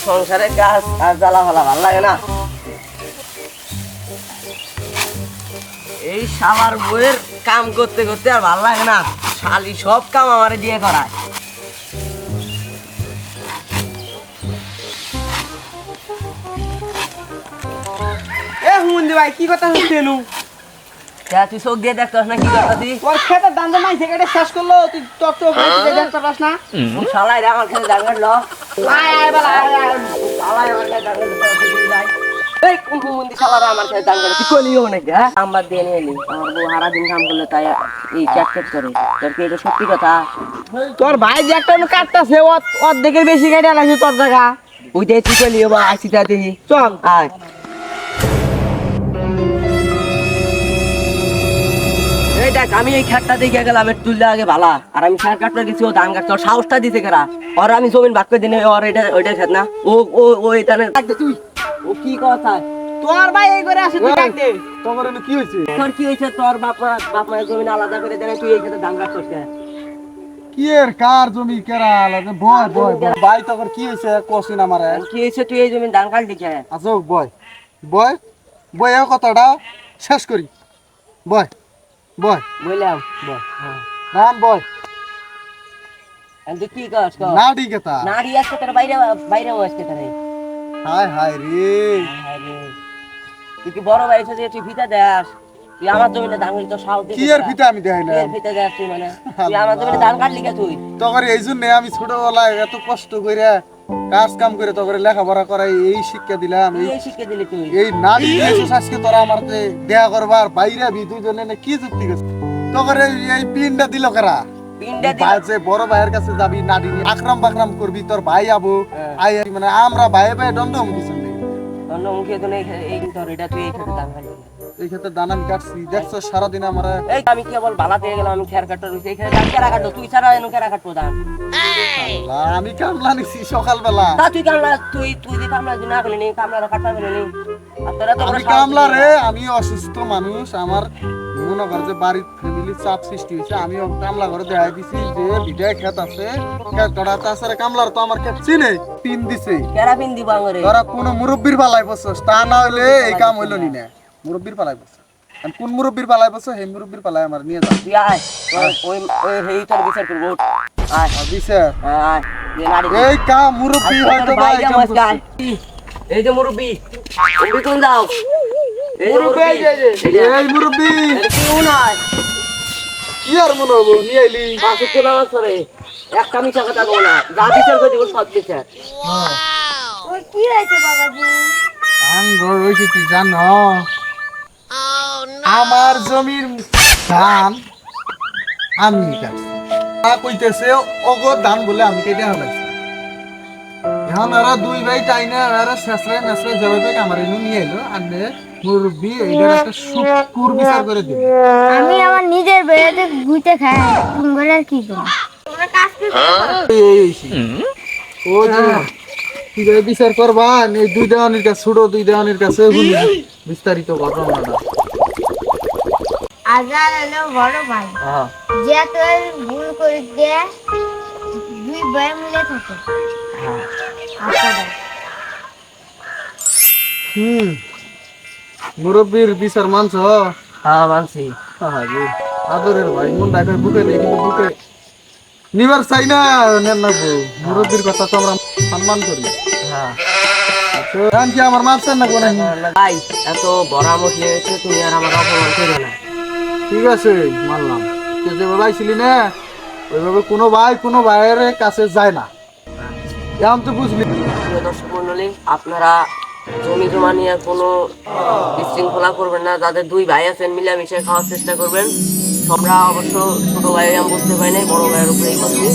সংসারে গাছ আর জ্বালা ফালা ভাল লাগে না। এই শালার বইয়ের কাম করতে করতে আর ভাল লাগে না, শালি সব কাম আমারে দিয়ে করায়। এ হুমন্দি ভাই কি কথা হচ্ছে নু? তুই চোখ দিয়ে দেখতেছ না কি করতেছি? তোর খেতের দাম মাই থেকে শেষ করলো, তুই তোর তো দেখতে পাস না। শালাই রে আমার খেতে দাঙ্গার ল আয় আয় বেলা আয় আয়। শালাই আমার খেতে দাঙ্গার যাই। এই কোন মন্দির শালারা আমার খেতে দাঙ্গার তুই কলিও নাকি? হ্যাঁ আমার দিয়ে নিয়ে এলি, আমার বউ সারা দিন কাম করলে তাই এই চ্যাট করে। তোর কি এটা সত্যি কথা? তোর ভাই যে একটা কাটতেছে অর্ধেকের বেশি কাটে লাগছে তোর জায়গা। ওইটাই তুই কলিও বা আসি তা দেখি। চল আয় এই দেখ, আমি এই খেতটা দেখে গেলাম একটু তুললে আগে ভালা, আর আমি খেত কাটতে গেছি ও ধান কাটছে, ওর সাহসটা দিতে কেরা? ওর আমি জমিন ভাগ করে দিনে ওর এটা ওইটা খেত না, ও ও ও এটা তুই ও কি কথা? তোর ভাই এই করে আসে তুই কাটতে। তোমার এনে কি হয়েছে? তোর কি হয়েছে? তোর বাপ মায়ের জমিন আলাদা করে দেয়, তুই এই খেতে ধান কাটছিস কেন? কি এর কার জমি কেরা আলাদা? বয় বয় বয় ভাই তোর কি হয়েছে কোশ্চেন আমারে? কি হয়েছে তুই এই জমিন ধান কাটলি কে? আচ্ছা বয় বয় বয় এই কথাটা শেষ করি। বয় বয় বললাম বয় রাম বয় তুই কি কর? না ঠিক এটা নারী আজকে তোর বাইরে বাইরে আজকে তোর হায় হায় রে তুই কি বড় ভাই এসে তুই ফিতা দেস? তুই আমার জমিনে ধান কাটলি, তোর সাহস কি এর পিতা আমি দেখাই না ফিতা দেস তুই? মানে তুই আমার জমিনে ধান কাটলি কে তুই? তোর এই জন্য আমি ছোটবেলায় এত কষ্ট করে কাজ কাম করে তোর লেখাপড়া করাই এই শিক্ষা দিলাম। তুই এই শিক্ষা দিলি তুই? এই নারী আজকে তোরা আমার দেয়া করবার বাইরে বি দুজনে না কি যুক্তি গেছে তোর এই পিনটা দিল কারা? পিন্ডা ভাই দিলি? যে বড় ভাইয়ের কাছে যাবি নারী আকরাম বাকরাম করবি তোর ভাই আবু আই মানে আমরা ভাই ভাই দণ্ড মুখিছেন অন্য মুখে তো নেই এই তোর এটা তুই এই খেতে ধান কাটলি। এই ক্ষেত্রে দান আমি কাটছি দেখছো সারাদিন আমার এই আমি কেবল বালা দিয়ে গেলাম, আমি খেয়ার কাটতে রয়েছি এখানে ধান কেরা কাটবো? তুই ছাড়া এনে কেরা কাটবো ধান? আমি কামলা নিছি সকালবেলা। তা তুই কামলা তুই যে কামলা না করলি নি, কামলা কাটতে পারলি নি? আর তোরা তো আমি কামলা রে, আমি অসুস্থ মানুষ, আমার মনে কর যে বাড়ির ফ্যামিলি চাপ সৃষ্টি হয়েছে, আমি কামলা করে দেখাই দিছি যে বিদায় খেত আছে খেতটা তাছাড়া কামলার তো আমার খেত চিনে পিন দিছে। কেরা পিন দিব আঙরে? তোরা কোন মুরব্বীর পালাই বসছস, তা না হইলে এই কাম হইল নি না। মুরব্বীর পালাই বসছ, কোন মুরব্বীর পালাই বসছ সেই মুরব্বীর পালাই আমার নিয়ে যা। তুই আয় ওই ওই হেই তোর বিচার করবো, আয় দিছে আয় যে নারী এই কাম মুরব্বী হয়তো ভাই কাম করছে। এই যে মুরব্বি মুরব্বি কোন যাও? এই যে মুরব্বি, এই যে, এই মুরব্বী কেউ নাই কি আর মনে হবো নিয়ে আইলি? বাসে কে বাবা করে একটা মিছা কথা বল না, যা বিচার করে দিব সব বিচার। কি হয়েছে বাবাজি? আঙ্গর হইছে কি জানো? আমার জমির ধান আমি কাটছি, কইতেছে ওগো ধান বলে আমি কেটে হালাইছি। এখন এরা দুই ভাই তাই না এরা শেষরাই মেসরাই যেভাবে আমার এনে নিয়ে এলো আনলে মুরব্বী এইটার একটা শুকুর বিচার করে দিল। আমি আমার নিজের বেড়াতে ঘুরতে খাই, তুমি বলে আর কি করো? তোমরা কাজ কি ও যে কি করে বিচার করবা? এই দুই দেওয়ানির কাছে ছোট দুই দেওয়ানির কাছে শুনি বিস্তারিত ঘটনাটা। আজার হলো বড় ভাই, হ্যাঁ যে তোর ভুল করে দিয়ে দুই ভাই মিলে থাকে। আচ্ছা ভাই। মুরব্বীর বিচার মানছ? হ্যাঁ মানছি। আদরের ভাই মন ডাকে বুকে নেই কিন্তু বুকে নিবার চাই না নেন না বউ। মুরব্বীর কথা তো আমরা সম্মান করি। হ্যাঁ এখন কি আমার মারছেন না কোন? ভাই এত বড় মতলে এসে তুমি আর আমার অপমান করো না। ঠিক আছে মানলাম, তুই যেভাবে আইছিলি না ওইভাবে কোনো ভাই কোনো ভাইয়ের কাছে যায় না, এখন তো বুঝলি। প্রিয় দর্শক মন্ডলী, আপনারা জমি জমা নিয়ে কোনো বিশৃঙ্খলা করবেন না, যাদের দুই ভাই আছেন মিলামিশে খাওয়ার চেষ্টা করবেন। আমরা অবশ্য ছোট ভাই আমি বুঝতে পারি নাই, বড় ভাইয়ের উপরেই করছি।